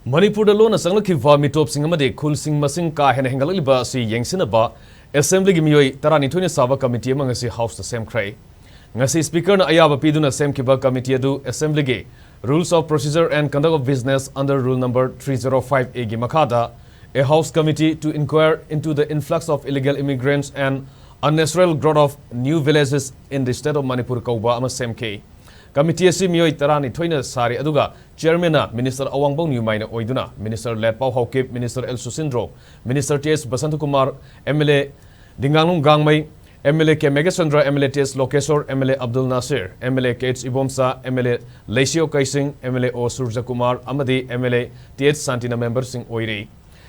Manipur the lonna Changsillakpa Mitop amadi Khul masing Kaa Henna hengatlakliba si Yengsinnaba Assembly gimiyoi tarani saba committee ngasi House the Semkhre. Ngasi Speaker na ayaba piduna Semkhre committee adu Assembly ge Rules of Procedure and Conduct of Business under Rule number 305A gi makhada a House committee to inquire into the influx of illegal immigrants and unnatural growth of new villages in the state of Manipur kauba ama Semkhre. Committee asi miyoi tarani thoina sari aduga Chairman Minister Awangbong Nyumaina oiduna Minister Lepau Haukip Minister El Susindro Minister T.S. Basantukumar MLA Dinganglung Gangmai MLA K Megasandra MLA T.S. Lokesor MLA Abdul Nasir MLA K.H. Ibomsa MLA Leisio Kaising MLA O Surja Kumar amadi MLA T.H. Santina member sing oiri.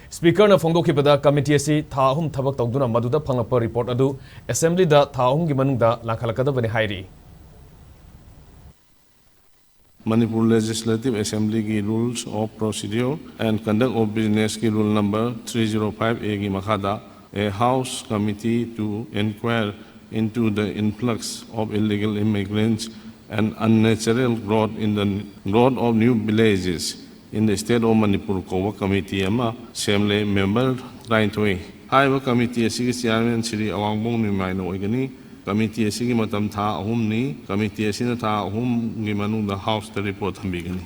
Speaker na phongdokhipada committee asi thahum thabak tawduna maduda phangapa report adu assembly da thahum gi manungda lakhalakadabani hairi. Manipur Legislative Assembly की Rules of Procedure and Conduct of Business की Rule number 305A की makhada a House Committee to inquire into the influx of illegal immigrants and unnatural growth in the growth of new villages in the state of Manipur Kowa Committee ama Assembly member Raintoi. Haiba Committee asi Chairman Sri Awangbong Nyumaina oigani. Committee asi ki matam tha ahum ni committee asi na tha ahum gi manung da House the report hambigani.